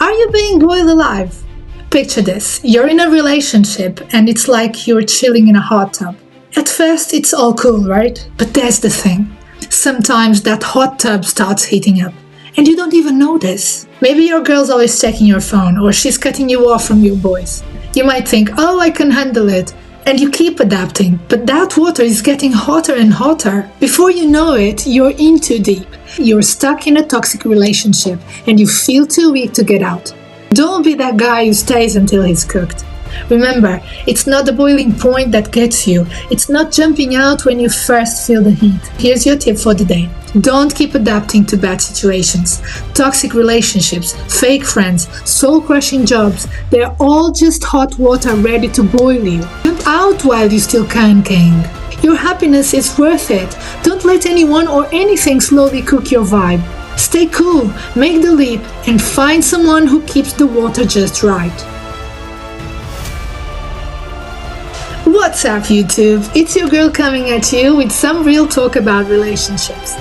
Are you being boiled alive? Picture this. You're in a relationship and it's like you're chilling in a hot tub. At first it's all cool, right? But there's the thing. Sometimes that hot tub starts heating up and you don't even notice. Maybe your girl's always checking your phone or she's cutting you off from your boys. You might think, oh, I can handle it. And you keep adapting, but that water is getting hotter and hotter. Before you know it, you're in too deep. You're stuck in a toxic relationship and you feel too weak to get out. Don't be that guy who stays until he's cooked. Remember, it's not the boiling point that gets you. It's not jumping out when you first feel the heat. Here's your tip for the day. Don't keep adapting to bad situations. Toxic relationships, fake friends, soul-crushing jobs, they're all just hot water ready to boil you. Jump out while you still can, king. Your happiness is worth it. Don't let anyone or anything slowly cook your vibe. Stay cool, make the leap, and find someone who keeps the water just right. What's up, YouTube? It's your girl coming at you with some real talk about relationships.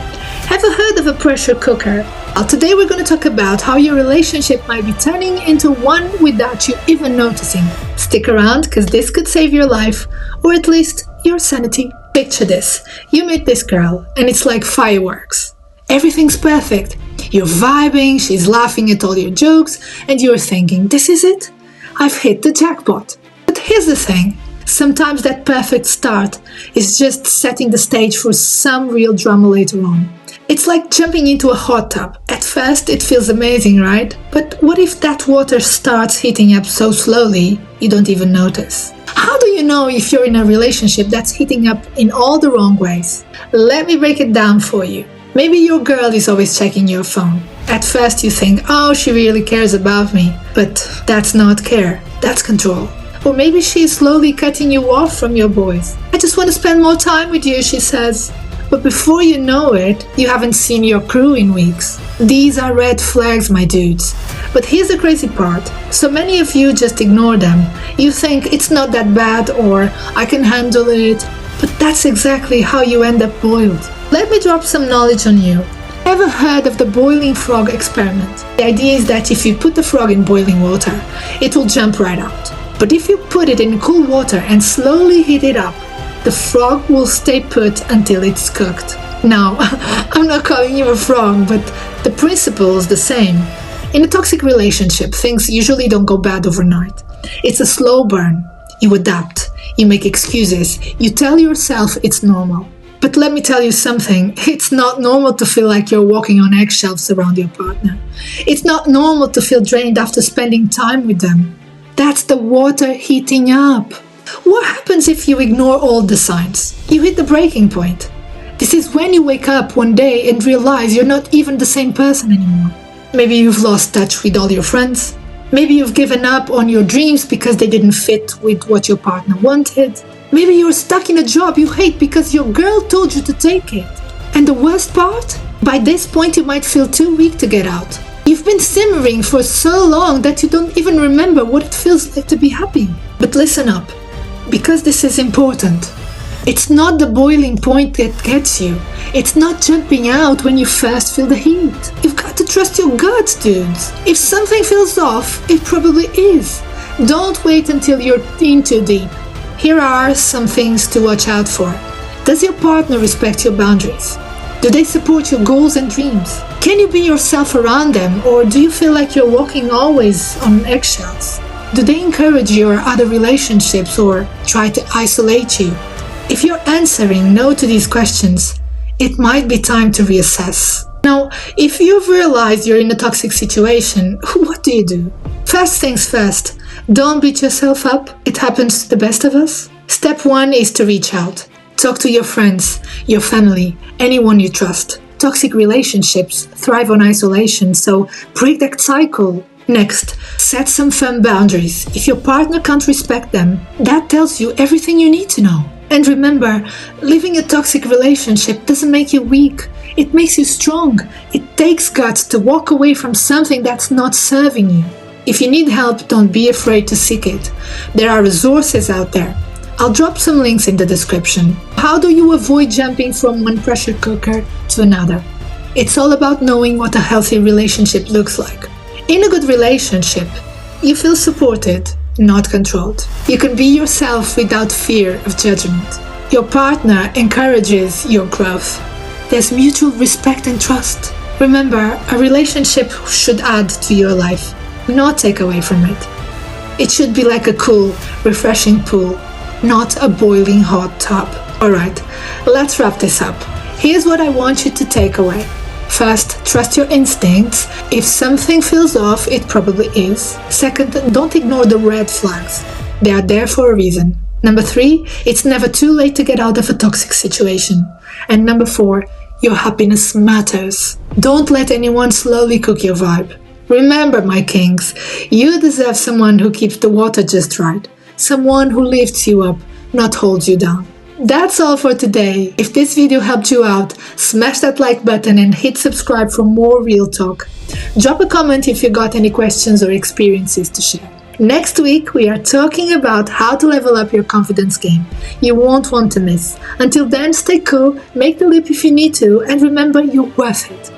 Have you heard of a pressure cooker? Well, today we're going to talk about how your relationship might be turning into one without you even noticing. Stick around, because this could save your life, or at least your sanity. Picture this. You meet this girl, and it's like fireworks. Everything's perfect. You're vibing, she's laughing at all your jokes, and you're thinking, this is it? I've hit the jackpot. But here's the thing. Sometimes that perfect start is just setting the stage for some real drama later on. It's like jumping into a hot tub. At first it feels amazing, right? But what if that water starts heating up so slowly you don't even notice? How do you know if you're in a relationship that's heating up in all the wrong ways? Let me break it down for you. Maybe your girl is always checking your phone. At first you think, oh, she really cares about me. But that's not care, that's control. Or maybe she's slowly cutting you off from your boys. I just want to spend more time with you, she says. But before you know it, you haven't seen your crew in weeks. These are red flags, my dudes. But here's the crazy part. So many of you just ignore them. You think it's not that bad or I can handle it. But that's exactly how you end up boiled. Let me drop some knowledge on you. Ever heard of the boiling frog experiment? The idea is that if you put the frog in boiling water, it will jump right out. But if you put it in cool water and slowly heat it up, the frog will stay put until it's cooked. Now, I'm not calling you a frog, but the principle is the same. In a toxic relationship, things usually don't go bad overnight. It's a slow burn. You adapt, you make excuses, you tell yourself it's normal. But let me tell you something, it's not normal to feel like you're walking on eggshells around your partner. It's not normal to feel drained after spending time with them. That's the water heating up. What happens if you ignore all the signs? You hit the breaking point. This is when you wake up one day and realize you're not even the same person anymore. Maybe you've lost touch with all your friends. Maybe you've given up on your dreams because they didn't fit with what your partner wanted. Maybe you're stuck in a job you hate because your girl told you to take it. And the worst part? By this point you might feel too weak to get out. You've been simmering for so long that you don't even remember what it feels like to be happy. But listen up, because this is important. It's not the boiling point that gets you. It's not jumping out when you first feel the heat. You've got to trust your gut, dudes. If something feels off, it probably is. Don't wait until you're in too deep. Here are some things to watch out for. Does your partner respect your boundaries? Do they support your goals and dreams? Can you be yourself around them, or do you feel like you're walking always on eggshells? Do they encourage your other relationships or try to isolate you? If you're answering no to these questions, it might be time to reassess. Now, if you've realized you're in a toxic situation, what do? First things first, don't beat yourself up. It happens to the best of us. Step 1 is to reach out. Talk to your friends, your family, anyone you trust. Toxic relationships thrive on isolation, so break that cycle. Next, set some firm boundaries. If your partner can't respect them, that tells you everything you need to know. And remember, living a toxic relationship doesn't make you weak. It makes you strong. It takes guts to walk away from something that's not serving you. If you need help, don't be afraid to seek it. There are resources out there. I'll drop some links in the description. How do you avoid jumping from one pressure cooker to another? It's all about knowing what a healthy relationship looks like. In a good relationship, you feel supported, not controlled. You can be yourself without fear of judgment. Your partner encourages your growth. There's mutual respect and trust. Remember, a relationship should add to your life, not take away from it. It should be like a cool, refreshing pool, not a boiling hot tub. Alright, let's wrap this up. Here's what I want you to take away. First, trust your instincts. If something feels off, it probably is. Second, don't ignore the red flags. They are there for a reason. Number 3, it's never too late to get out of a toxic situation. And number 4, your happiness matters. Don't let anyone slowly cook your vibe. Remember, my kings, you deserve someone who keeps the water just right. Someone who lifts you up, not holds you down. That's all for today. If this video helped you out, smash that like button and hit subscribe for more real talk. Drop a comment if you got any questions or experiences to share. Next week, we are talking about how to level up your confidence game. You won't want to miss. Until then, stay cool, make the leap if you need to, and remember, you're worth it.